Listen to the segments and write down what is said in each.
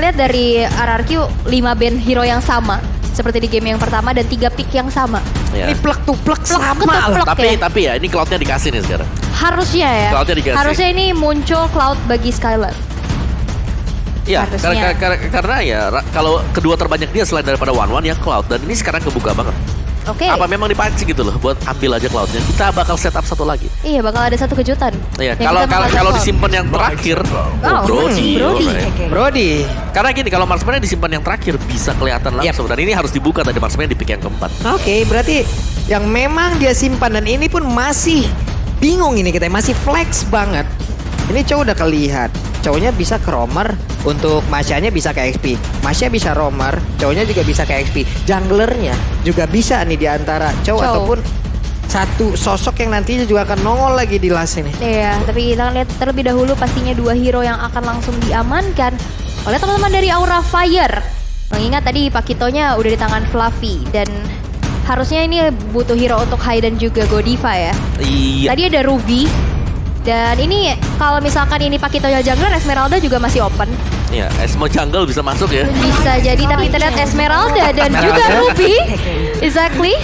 lihat dari RRQ 5 band hero yang sama. Seperti di game yang pertama dan 3 pick yang sama. Ya. Ini plek-tuplek sama ketuplek lah. Tapi ya ini Cloud-nya dikasih nih sekarang. Harusnya ya. Cloud-nya dikasih. Harusnya ini muncul Cloud bagi Skylar. Iya, Harusnya. karena ya kalau kedua terbanyak dia selain daripada One ya Cloud. Dan ini sekarang kebuka banget. Oke. Apa memang dipancing gitu loh buat ambil aja Cloud-nya. Kita bakal setup satu lagi. Iya, bakal ada satu kejutan. Iya, Yang kalau kita bakal kalau Cloud. disimpan yang terakhir, Brody. Brody. alright. Brody. Karena gini, kalau marksman disimpan yang terakhir bisa kelihatan langsung. Dan ini harus dibuka tadi marksman di pick yang keempat. Oke, berarti yang memang dia simpan dan ini pun masih bingung ini kita, masih flex banget. Ini cowok udah kelihat. Cowoknya bisa ke roamer, untuk Masyanya bisa ke XP. Masya bisa roamer, cowoknya juga bisa ke XP. Junglernya juga bisa nih di antara cowok ataupun satu sosok yang nantinya juga akan nongol lagi di last ini. Iya, tapi kita lihat terlebih dahulu pastinya 2 hero yang akan langsung diamankan oleh teman-teman dari Aura Fire. Mengingat tadi Pakitonya udah di tangan Fluffy dan harusnya ini butuh hero untuk Hai dan juga Godiva ya. Iya. Tadi ada Ruby. Dan ini kalau misalkan ini Pakitonya jungler, Esmeralda juga masih open. Iya, Esmo Jungle bisa masuk ya. Bisa jadi, tapi kita lihat Esmeralda dan juga Ruby. Exactly.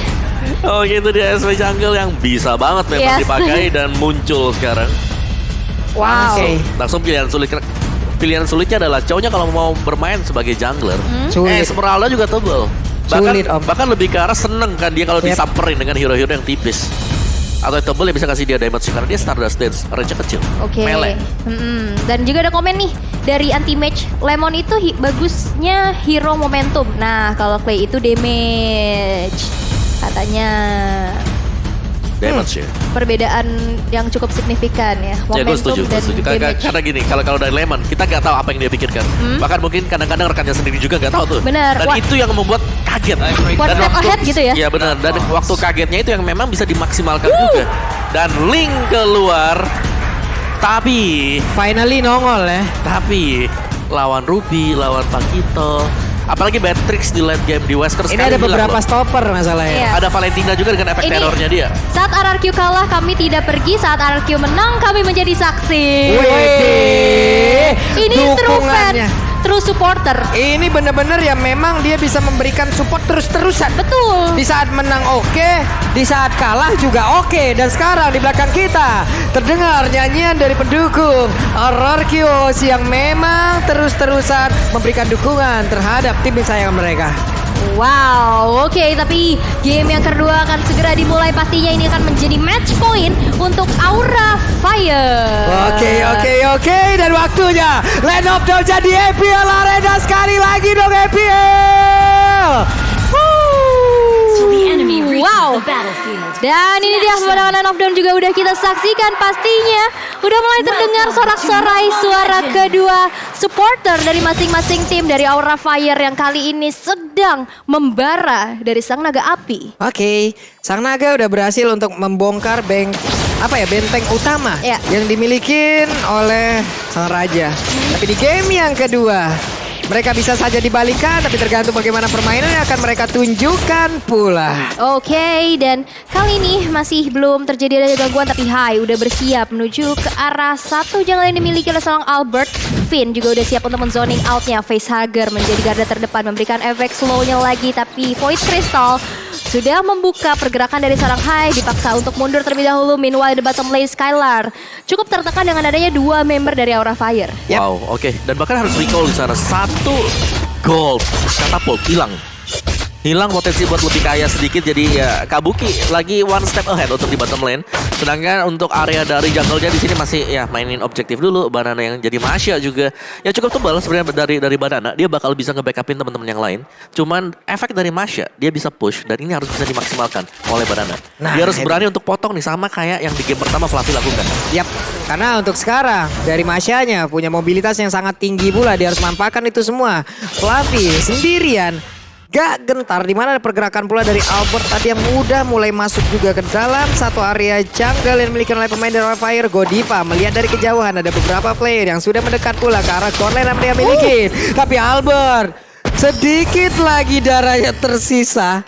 Oh gitu dia Esmo Jungle yang bisa banget memang Yes. dipakai dan muncul sekarang. Wow. Oke. Langsung pilihan sulitnya adalah cowoknya kalau mau bermain sebagai jungler. Sulit. Esmeralda juga tebel. Sulit, Om. Bahkan lebih ke arah seneng kan dia kalau Yep. disamperin dengan hero-hero yang tipis. Atau yang tebel yang bisa kasih dia damage karena dia Stardust Dance, range kecil. Oke. Melee. Dan juga ada komen nih dari anti match Lemon itu bagusnya hero momentum. Nah, kalau Clay itu damage. Katanya Damage ya. perbedaan yang cukup signifikan ya. Ya gue Momentum setuju, dan damage. Karena gini, kalau dari Lemon kita nggak tahu apa yang dia pikirkan. Bahkan mungkin kadang-kadang rekannya sendiri juga nggak tahu tuh. Benar. Dan itu yang membuat kaget. One Dan step ahead gitu ya? Iya benar. Dan waktu kagetnya itu yang memang bisa dimaksimalkan juga. Dan Link keluar. Tapi Finally nongol ya. lawan Ruby, lawan Pakito, apalagi Beatrix di late game di Wesker Ini sekali ada hilang beberapa loh. stopper masalahnya. Iya. Ada Valentina juga dengan efek Ini- terornya dia. Saat RRQ kalah kami tidak pergi, saat RRQ menang kami menjadi saksi. Wih, Ini true fan, dukungannya. true supporter. Ini bener-bener ya memang dia bisa memberikan support terus-terusan. Betul. Di saat menang oke, di saat kalah juga oke. Dan sekarang di belakang kita terdengar nyanyian dari pendukung RRQ yang memang terus-terusan memberikan dukungan terhadap tim kesayangan mereka. Wow, oke, tapi game yang kedua akan segera dimulai. Pastinya ini akan menjadi match point untuk Aura Fire. Oke. Dan waktunya Land of Dawn jadi EPL Arena sekali lagi dong EPL. Till the enemy reaches Wow. the battlefield. Dan ini dia kemenangan of Dawn juga udah kita saksikan pastinya. Udah mulai terdengar sorak-sorai suara kedua supporter dari masing-masing tim dari Aura Fire yang kali ini sedang membara dari Sang Naga Api. Oke, Sang Naga udah berhasil untuk membongkar benteng utama Ya. yang dimiliki oleh Sang Raja. Tapi di game yang kedua, mereka bisa saja dibalikan, tapi tergantung bagaimana permainan yang akan mereka tunjukkan pula. Oke, dan kali ini masih belum terjadi ada gangguan, tapi Hai udah bersiap menuju ke arah satu jungle yang dimiliki oleh seorang Albert. Finn juga udah siap untuk menzoning outnya. Facehugger menjadi garda terdepan, memberikan efek slownya lagi, tapi Void Crystal sudah membuka pergerakan dari seorang Hai, dipaksa untuk mundur terlebih dahulu. Meanwhile, the bottom lane Skylar cukup tertekan dengan adanya 2 member dari Aura Fire. Yep. Wow, oke. Dan bahkan harus recall di sana 1 gold katapult hilang potensi buat lebih kaya sedikit. Jadi ya Kabuki lagi one step ahead untuk di bottom lane. Sedangkan untuk area dari jungle-nya di sini masih ya mainin objektif dulu. Banana yang jadi Masya juga ya cukup tebal sebenarnya dari Banana. Dia bakal bisa nge-backupin teman-teman yang lain. Cuman efek dari Masya dia bisa push dan ini harus bisa dimaksimalkan oleh Banana. Nah, dia harus itu. berani untuk potong nih sama kayak yang di game pertama Fluffy lakukan. Yap, karena untuk sekarang dari Masyanya punya mobilitas yang sangat tinggi pula, dia harus manfaatkan itu semua. Fluffy sendirian gak gentar, di mana ada pergerakan pula dari Albert tadi yang udah mulai masuk juga ke dalam satu area jungle yang dimiliki oleh pemain dari Fire. Godiva melihat dari kejauhan ada beberapa player yang sudah mendekat pula ke arah core lane yang dia miliki. Tapi Albert sedikit lagi darahnya tersisa.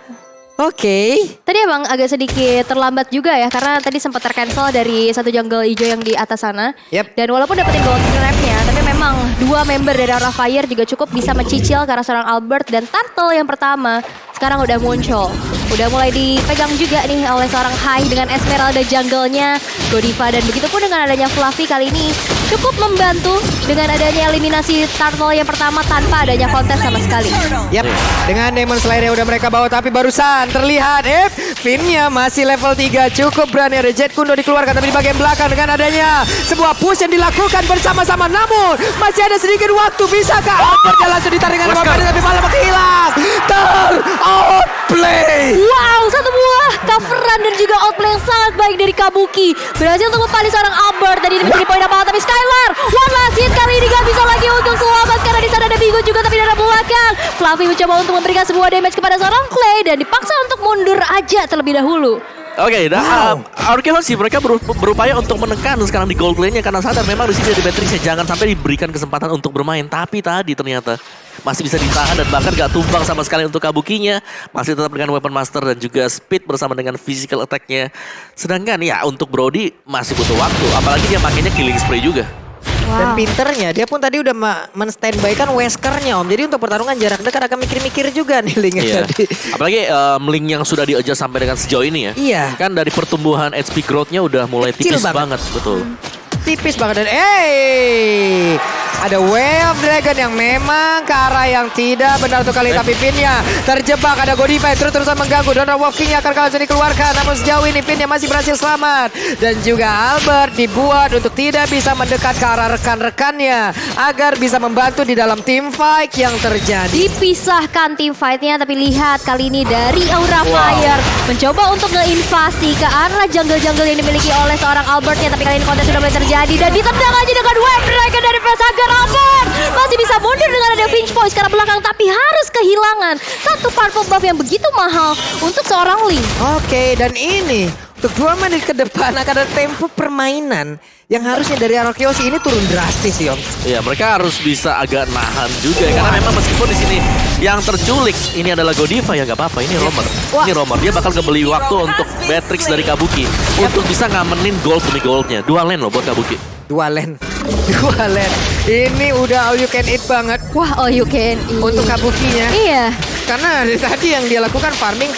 Oke. Tadi emang agak sedikit terlambat juga ya, karena tadi sempat tercancel dari satu jungle hijau yang di atas sana. Yep. Dan walaupun dapetin gold trap-nya, tapi memang dua member dari Aura Fire juga cukup bisa mencicil karena seorang Albert dan Turtle yang pertama sekarang udah muncul. Udah mulai dipegang juga nih oleh seorang Hai dengan Esmeralda jungle-nya, Godiva, dan begitu pun dengan adanya Fluffy kali ini cukup membantu dengan adanya eliminasi Turtle yang pertama tanpa adanya kontes sama sekali. Yap, dengan Demon Slayer yang udah mereka bawa, tapi barusan terlihat Finnya masih level 3, cukup berani. Ada Jet Kundo dikeluarkan tapi di bagian belakang dengan adanya sebuah push yang dilakukan bersama-sama, namun masih ada sedikit waktu. Bisakah Albert langsung ditarik dengan Wapadi tapi malah menghilang. Outplay. Wow, satu buah coveran dan juga outplay yang sangat baik dari Kabuki. Berhasil untuk mempali seorang Albert. Tadi ini menjadi poin apa, tapi Skylar one last hit kali ini gak bisa lagi untuk selamat karena di sana ada Bigo juga tapi dari belakang. Fluffy mencoba untuk memberikan sebuah damage kepada seorang Clay dan dipaksa untuk mundur aja terlebih dahulu. Oke, Arkeon sih mereka berupaya untuk menekan sekarang di gold lane-nya karena sadar memang di sini ada Beatrix jangan sampai diberikan kesempatan untuk bermain. Tapi tadi ternyata masih bisa ditahan dan bahkan gak tumbang sama sekali untuk Kabukinya. Masih tetap dengan Weapon Master dan juga Speed bersama dengan physical attack-nya. Sedangkan ya untuk Brody masih butuh waktu, apalagi dia makainya Killing Spray juga. Dan pinternya, dia pun tadi udah men-standby-kan Wesker-nya Om. Jadi untuk pertarungan jarak dekat akan mikir-mikir juga nih Link Iya. tadi. Apalagi Link yang sudah di-adjust sampai dengan sejauh ini ya. Iya. Kan dari pertumbuhan HP growth-nya udah mulai Kecil tipis banget. banget. Betul. Tipis banget dan ada Way of Dragon yang memang ke arah yang tidak benar untuk kali tapi pinnya terjebak. Ada Godiva yang terus-terusan mengganggu dan Walking-nya akan langsung dikeluarkan, namun sejauh ini pinnya masih berhasil selamat. Dan juga Albert dibuat untuk tidak bisa mendekat ke arah rekan-rekannya agar bisa membantu di dalam team fight yang terjadi. Dipisahkan tim fight-nya, tapi lihat kali ini dari Aura Fire mencoba untuk ngeinvasi ke arah jungle-jungle yang dimiliki oleh seorang Albert-nya, tapi kali ini kontes sudah mulai terjadi dan ditendang aja dengan Wave Dragon dari Pesager. Albert masih bisa mundur dengan ada pinch point ke arah belakang, tapi harus kehilangan satu purple buff yang begitu mahal untuk seorang Link. Oke, dan ini untuk 2 menit ke depan akan ada tempo permainan yang harusnya dari Arkeon ini turun drastis sih Om. Iya, mereka harus bisa agak nahan juga ya, karena memang meskipun di sini yang terculik ini adalah Godiva ya nggak apa-apa. Ini Romer. Wah. Ini Romer, dia bakal kebeli waktu untuk Beatrix dari Kabuki untuk bisa ngamenin gold demi goldnya. 2 lane loh buat Kabuki. 2 lane. Ini udah all you can eat banget Wah, all you can eat. untuk Kabukinya. Iya. Karena dari tadi yang dia lakukan farming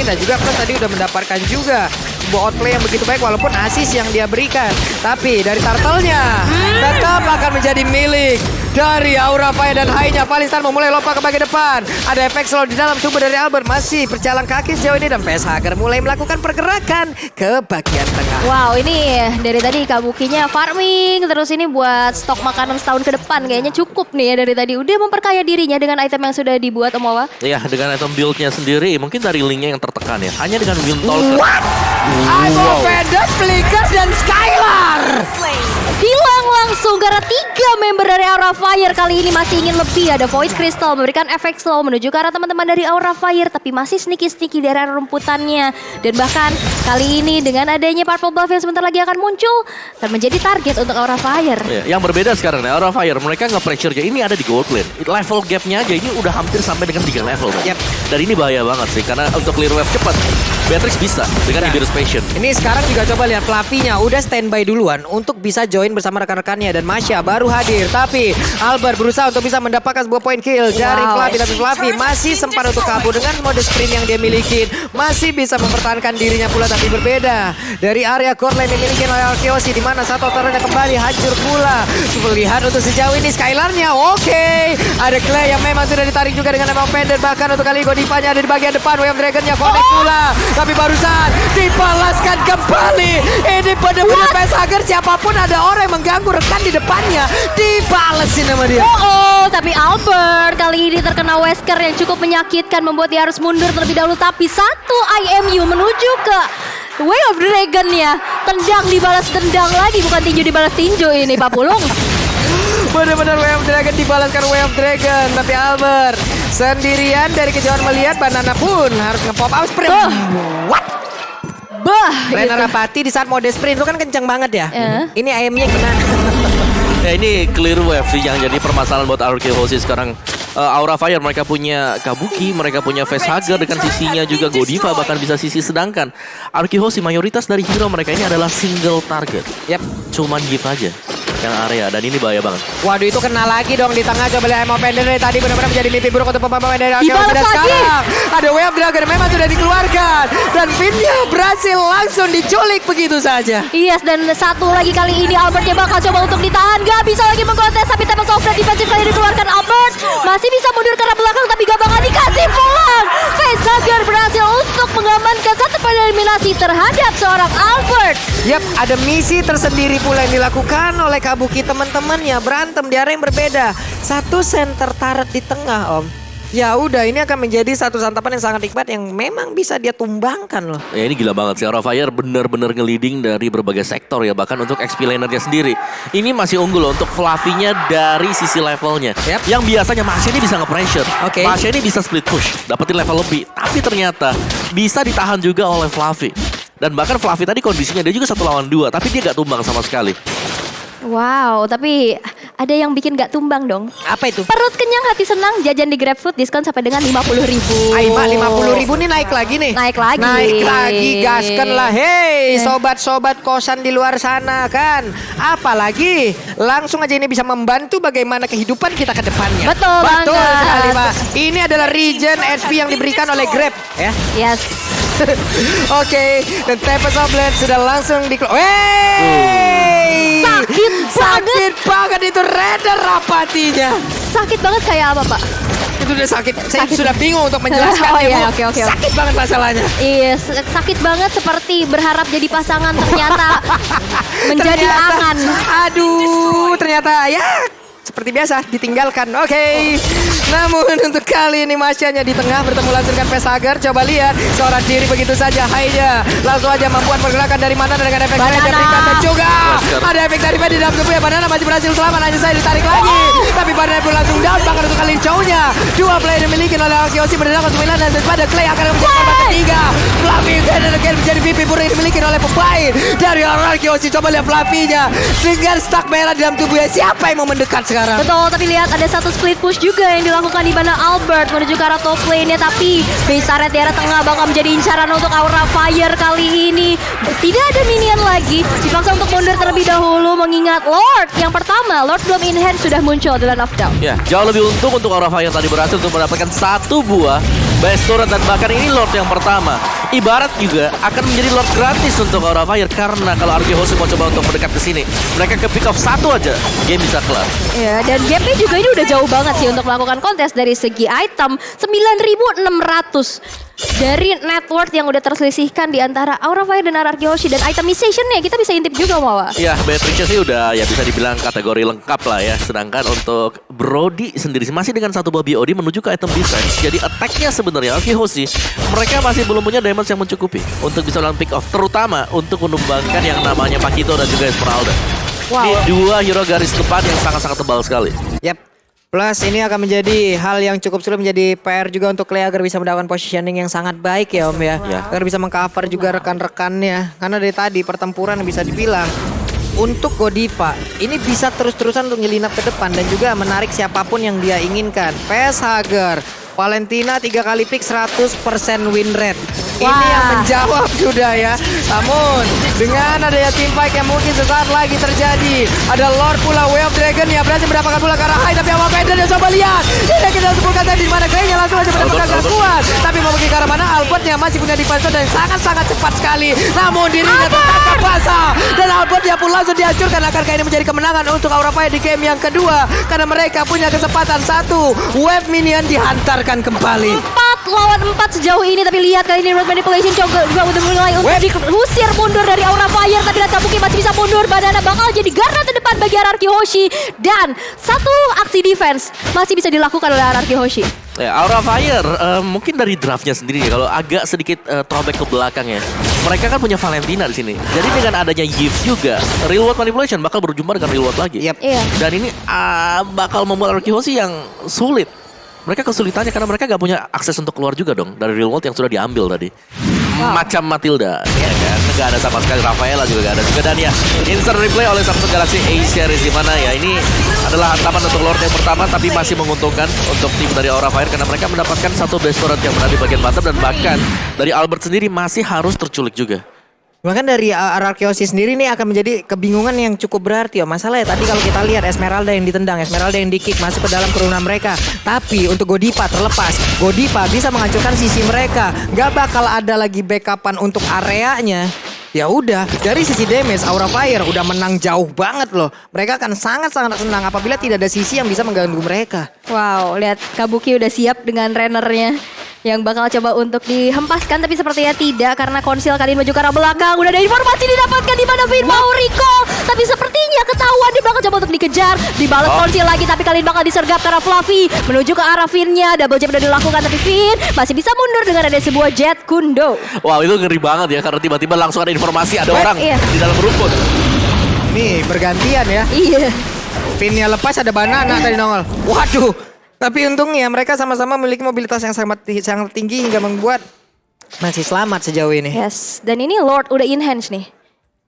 dan juga plus tadi udah mendapatkan juga sebuah outplay yang begitu baik walaupun assist yang dia berikan. Tapi dari Turtle-nya tetap akan menjadi milik dari Aura Fire dan Hai-nya. Valistan memulai lompat ke bagian depan. Ada efek slow di dalam tubuh dari Albert, masih berjalan kaki sejauh ini dan Pesager mulai melakukan pergerakan ke bagian tengah. Wow, ini dari tadi Kabukinya farming terus ini buat stok makanan setahun ke depan kayaknya cukup nih ya dari tadi. Udah memperkaya dirinya dengan item yang sudah dibuat Om Wawa. Iya, dengan item build-nya sendiri mungkin dari Link-nya yang tertekan ya. Hanya dengan Windtalker. Ivo Vendor, Flicker dan Skylar. Hilang langsung karena 3 member dari Aura Fire kali ini masih ingin lebih. Ada Void Crystal memberikan efek slow menuju ke arah teman-teman dari Aura Fire, tapi masih sneaky-sneaky dari arah rumputannya. Dan bahkan kali ini dengan adanya purple buff yang sebentar lagi akan muncul dan menjadi target untuk Aura Fire. Ya, yang berbeda sekarang ya, Aura Fire mereka nge-pressure ini ada di gold lane. Level gap-nya aja ini udah hampir sampai dengan 3 level. Yep. Dan ini bahaya banget sih karena untuk clear wave cepat Beatrix bisa dengan Iberus Passion. Ini sekarang juga coba lihat Fluffy-nya udah standby duluan untuk bisa join bersama rekan-rekannya dan Masya baru hadir. Tapi Albert berusaha untuk bisa mendapatkan sebuah point kill dari Fluffy. Tapi Fluffy masih sempat untuk kabur dengan mode sprint yang dia miliki. Masih bisa mempertahankan dirinya pula, tapi berbeda dari area core lane yang dimiliki oleh Arkeosi, di mana satu turretnya kembali hancur pula. Lihat untuk sejauh ini Skylar-nya oke. Ada Clay yang memang sudah ditarik juga dengan Emma Pendant. Bahkan untuk kali Godivanya ada di bagian depan. Way of Dragon-nya connect pula. Tapi barusan dibalaskan kembali. Ini benar-benar Pesager, siapapun ada orang yang mengganggu rekan di depannya, dibalesin sama dia. Tapi Albert kali ini terkena Wesker yang cukup menyakitkan, membuat dia harus mundur terlebih dahulu. Tapi satu IMU menuju ke Way of Dragon ya. Tendang dibalas tendang lagi, bukan tinju dibalas tinju ini Pak Pulung. Benar-benar Way of Dragon dibalaskan Way of Dragon. Tapi Albert sendirian dari kejauhan melihat Banana pun harus nge-pop up sprint. What? Bah, Rena gitu. Rapati di saat mode sprint itu kan kencang banget ya. Ya. Ini ayamnya gimana? Ya ini clear wave sih yang jadi permasalahan buat RRQ Hoshi sekarang. Aura Fire mereka punya Kabuki, mereka punya Facehugger dengan sisinya juga Godiva bahkan bisa sisi, sedangkan RRQ Hoshi mayoritas dari hero mereka ini adalah single target. Yap. Cuman give aja yang area dan ini bahaya banget. Waduh itu kena lagi dong di tengah coba lihat Emo Pender dari tadi benar-benar menjadi mimpi buruk untuk pemain dari RRQ Dibalas Hoshi. Dan lagi. sekarang ada Wave Dragon memang sudah dikeluarkan dan Vinnya berhasil langsung diculik begitu saja. Yes, dan satu lagi kali ini Albertnya bakal coba untuk ditahan. Gak bisa lagi mengkontes, tapi Table Sovereign defensif kali dikeluarkan Albert. Masih bisa mundur ke arah belakang, tapi gak bakal dikasih pulang. Facehugger berhasil untuk mengamankan satu poin eliminasi terhadap seorang Albert. Yap, ada misi tersendiri pula yang dilakukan oleh Kabuki teman-temannya. Berantem di area yang berbeda. Satu center turret di tengah, Om. Ya udah, ini akan menjadi satu santapan yang sangat nikmat yang memang bisa dia tumbangkan loh. Ya ini gila banget sih, Aura Fire bener-bener nge-leading dari berbagai sektor ya, bahkan untuk XP lanernya sendiri. Ini masih unggul untuk Fluffy-nya dari sisi levelnya. Yap. Yang biasanya Masya ini bisa nge-pressure. Oke. Masya ini bisa split push, dapetin level lebih. Tapi ternyata bisa ditahan juga oleh Fluffy. Dan bahkan Fluffy tadi kondisinya dia juga 1 lawan 2, tapi dia gak tumbang sama sekali. Wow, tapi ada yang bikin gak tumbang dong. Apa itu? Perut kenyang, hati senang, jajan di GrabFood diskon sampai dengan 50.000. Aima 50.000 nih naik lagi nih. Naik lagi. Naik lagi, gaskan lah. Hei, sobat-sobat kosan di luar sana kan. Apalagi langsung aja ini bisa membantu bagaimana kehidupan kita ke depannya. Betul Betul banget. sekali, Pak. Ini adalah regen SP yang diberikan oleh Grab ya. Yes. Oke, dan Tempest of Blade sudah langsung di... Wey! Sakit banget itu Raider rapatinya. Sakit banget kayak apa, Pak? Itu udah sakit. Saya sudah bingung untuk menjelaskan. Oh iya, oke. Sakit banget masalahnya. Iya, sakit banget seperti berharap jadi pasangan ternyata menjadi angan. Aduh, ternyata ya seperti biasa ditinggalkan. Oke. Namun untuk kali ini Masyanya di tengah bertemu langsung dengan Facehugger. Coba lihat seorang diri begitu saja. Haidya langsung aja membuat pergerakan dari mana dengan efek Banana. dari berikan dan juga ada efek dari di dalam tubuh ya. Banana masih berhasil selamat, hanya saya ditarik lagi. Tapi Banana pun langsung down bahkan untuk kali cownya. Dua player dimiliki oleh RRQ Hoshi berdasarkan 9 dan daripada Clay akan menjadi korban ketiga. Fluffy dan again menjadi VP pura yang dimiliki oleh pemain dari RRQ Hoshi. Coba lihat Fluffy-nya dengan stuck merah di dalam tubuhnya. Siapa yang mau mendekat sekarang? Betul, tapi lihat ada satu split push juga yang dilakukan di mana Albert menuju ke arah top lane-nya, tapi base turret di arah tengah bakal menjadi incaran untuk Aura Fire kali ini. Tidak ada minion lagi, dipaksa untuk mundur terlebih dahulu mengingat Lord yang pertama, Lord belum in hand sudah muncul di Land of Doubt. Ya, jauh lebih untung untuk Aura Fire tadi berhasil untuk mendapatkan 1 buah base turret dan bahkan ini Lord yang pertama. Ibarat juga akan menjadi Lord gratis untuk Aura Fire karena kalau RRQ Hoshi mau coba untuk mendekat ke sini, mereka ke pick off 1 aja, game bisa kelar. Ya, dan gapnya juga ini udah jauh banget sih untuk melakukan kontes dari segi item 9.600 dari net worth yang udah terselisihkan di antara Aura Fire dan RRQ Hoshi dan itemization-nya kita bisa intip juga Mawa. Ya, Beatrix sih udah ya bisa dibilang kategori lengkap lah ya. Sedangkan untuk Brody sendiri masih dengan 1 buah BOD menuju ke item defense. Jadi attack-nya sebenarnya RRQ Hoshi mereka masih belum punya damage yang mencukupi untuk bisa melakukan pick off, terutama untuk menumbangkan yang namanya Pakito dan juga Esmeralda. Wow. Ini 2 hero garis depan yang sangat-sangat tebal sekali. Yap. Plus ini akan menjadi hal yang cukup sulit, menjadi PR juga untuk Clay agar bisa mendapatkan positioning yang sangat baik ya Om ya. Ya. Agar bisa mengcover juga rekan-rekannya. Karena dari tadi pertempuran bisa dibilang untuk Godiva ini bisa terus-terusan untuk nyelinap ke depan dan juga menarik siapapun yang dia inginkan. Facehugger, Valentina 3 kali pick 100% win rate. Ini yang menjawab sudah ya. Namun dengan adanya team fight yang mungkin sesaat lagi terjadi, ada Lord pula Wave Dragon yang berhasil mendapatkan pula ke arah high, tapi awal Vader yang coba lihat. Ini kita sebutkan tadi di mana Clay-nya langsung aja mendapatkan gak kuat. Tapi mau pergi ke arah mana Albert-nya masih punya defense dan sangat-sangat cepat sekali. Namun dirinya tertangkap basah dan Albert-nya pun langsung dihancurkan. Akankah ini menjadi kemenangan untuk Aura Fire di game yang kedua? Karena mereka punya kesempatan 1 wave minion dihantarkan kembali. 4 lawan 4 sejauh ini, tapi lihat kali ini Road Manipulation juga udah mulai untuk diusir mundur dari Aura Fire, tapi lihat Kabuki masih bisa mundur. Banana bakal jadi garda terdepan bagi RRQ Hoshi dan 1 aksi defense masih bisa dilakukan oleh RRQ Hoshi. Ya, Aura Fire mungkin dari draftnya sendiri ya, kalau agak sedikit throwback ke belakang ya. Mereka kan punya Valentina di sini. Jadi dengan adanya Yves juga, real world manipulation bakal berjumpa dengan real world lagi. Yep. Iya. Dan ini bakal membuat RRQ Hoshi yang sulit. Mereka kesulitannya karena mereka gak punya akses untuk keluar juga dong dari real world yang sudah diambil tadi. macam Matilda, ya kan? Nggak ada sama sekali, Rafaela juga nggak ada juga. Dan ya, instant replay oleh Samsung Galaxy A series di mana ya ini adalah hantaman untuk Lord yang pertama, tapi masih menguntungkan untuk tim dari Aura Fire karena mereka mendapatkan satu base turret yang berada di bagian bottom dan bahkan dari Albert sendiri masih harus terculik juga. Bahkan dari Ararkiosi sendiri nih akan menjadi kebingungan yang cukup berarti. Masalahnya tadi kalau kita lihat Esmeralda yang ditendang, Esmeralda yang di-kick masuk ke dalam kerumunan mereka. Tapi untuk Godiva terlepas, Godiva bisa menghancurkan sisi mereka. Gak bakal ada lagi backupan untuk areanya. Ya udah, dari sisi damage Aura Fire udah menang jauh banget loh. Mereka akan sangat-sangat senang apabila tidak ada sisi yang bisa mengganggu mereka. Wow, lihat Kabuki udah siap dengan Rennernya yang bakal coba untuk dihempaskan, tapi sepertinya tidak karena Konsil kali ini maju ke arah belakang. Udah ada informasi didapatkan di mana Vin mau recall, tapi sepertinya ketahuan dia bakal coba untuk dikejar. Dibalas Konsil lagi, tapi kali ini bakal disergap ke arah Fluffy menuju ke arah Vinnya. Double jump udah dilakukan, tapi Vin masih bisa mundur dengan ada sebuah jet kundo. Wow, itu ngeri banget ya karena tiba-tiba langsung ada informasi ada orang di dalam rumput. Nih bergantian ya. Iya. Vinnya lepas, ada banana tadi nongol. Waduh. Tapi untungnya mereka sama-sama memiliki mobilitas yang sangat tinggi hingga membuat masih selamat sejauh ini. Yes, dan ini Lord udah enhance nih.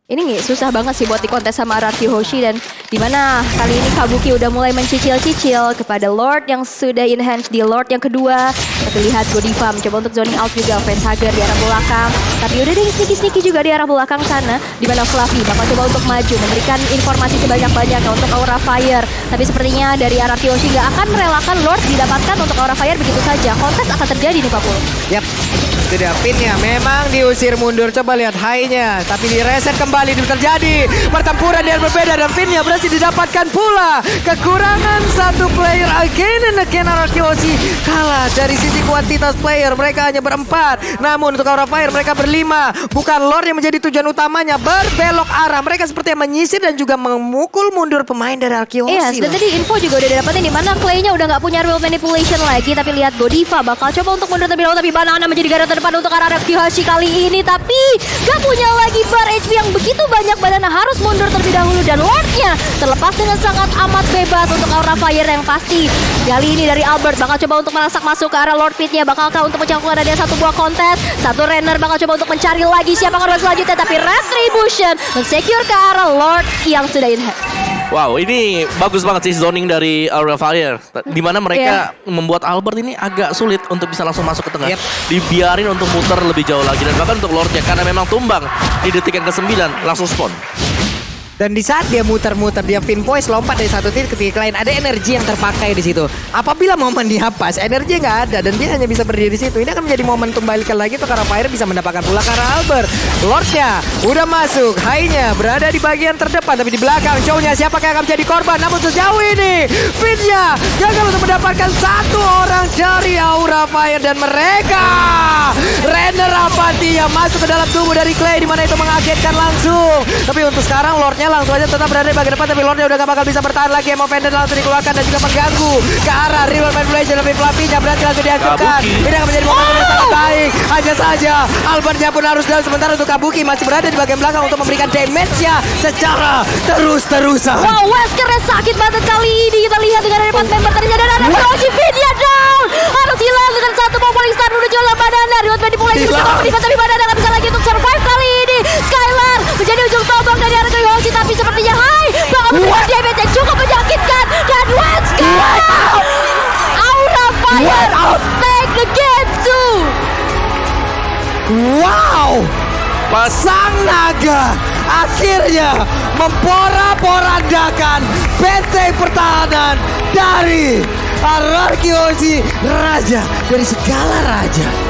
Ini susah banget sih buat dikontes sama Araki Hoshi, dan dimana kali ini Kabuki udah mulai mencicil-cicil kepada Lord yang sudah enhance di Lord yang kedua. Tapi lihat Godiva mencoba untuk zoning out juga Facehugger di arah belakang. Tapi udah deh sneaky-sneaky juga di arah belakang sana. Dimana Fluffy bakal coba untuk maju memberikan informasi sebanyak-banyaknya untuk Aura Fire. Tapi sepertinya dari Araki Hoshi gak akan merelakan Lord didapatkan untuk Aura Fire begitu saja. Kontes akan terjadi nih Pak Pul. Yap, itu dia Pinnya memang diusir mundur. Coba lihat high-nya, tapi di reset kembali terjadi pertempuran yang berbeda dan Vinnya berhasil didapatkan pula. Kekurangan satu player again and again. Ararkiosi kalah dari sisi kuantitas player. Mereka hanya berempat, namun untuk Aura Fire mereka berlima. Bukan Lord yang menjadi tujuan utamanya, berbelok arah. Mereka seperti yang menyisir dan juga memukul mundur pemain dari Ararkiosi. Yes, dan tadi info juga udah didapatin di mana Clay-nya udah nggak punya real manipulation lagi. Tapi lihat Godiva bakal coba untuk mundur terlebih dahulu, tapi Banana menjadi garda terdepan untuk Ararkiosi kali ini. Tapi gak punya lagi bar HP yang begitu banyak. Banana harus mundur terlebih dahulu dan Lordnya terlepas dengan sangat amat bebas untuk Aura Fire yang pasti. Kali ini dari Albert bakal coba untuk merasak masuk ke arah Lord Pitnya. Bakalkah untuk mencakup ada satu buah kontes. Satu Renner bakal coba untuk mencari lagi siapa korban selanjutnya. Tapi Retribution mensecure ke arah Lord yang sudah in hand. Wow, ini bagus banget sih zoning dari Aura Fire. Dimana mereka membuat Albert ini agak sulit untuk bisa langsung masuk ke tengah. Dibiarin untuk muter lebih jauh lagi. Dan bahkan untuk Lordnya karena memang tumbang di detik yang ke-9 langsung spawn. Dan di saat dia muter-muter, dia pinpoint lompat dari satu titik ke titik lain, ada energi yang terpakai di situ. Apabila momen dia pas, energi nggak ada dan dia hanya bisa berdiri di situ. Ini akan menjadi momentum balikan lagi untuk Aura Fire bisa mendapatkan pula ke arah Albert. Lordnya udah masuk, high-nya berada di bagian terdepan, tapi di belakang show-nya siapa yang akan menjadi korban. Namun sejauh ini, Vinnya gagal untuk mendapatkan satu orang dari Aura Fire dan mereka Renner Apati yang masuk ke dalam tubuh dari Clay, di mana itu mengagetkan langsung. Tapi untuk sekarang Lordnya langsung aja tetap berada di bagian depan, tapi Lordnya udah gak bakal bisa bertahan lagi. Emo Vendor langsung dikeluarkan dan juga mengganggu ke arah Rival Manipulation, tapi Fluffy-nya berhasil langsung dihancurkan. Ini akan menjadi momen yang sangat baik. Hanya saja Albertnya pun harus down, sementara untuk Kabuki masih berada di bagian belakang untuk memberikan damage-nya secara terus-terusan. Wow, Weskernya sakit banget kali ini. Kita lihat dengan ada 4 member tadinya dan ada Roji Vinnya down. Harus hilang dengan satu Populi Star menuju ke Banana. Rival Manipulation bisa tapi Banana gak bisa lagi untuk survive kali ini. Skylar menjadi ujung tombak dari Araki Hoshi, tapi sepertinya bakal memberikan damage yang cukup menyakitkan. Dan Wesker Aura Fire take the game too. Wow, Pasang Naga akhirnya memporak-porandakan benteng pertahanan dari Ararkiosi, raja dari segala raja.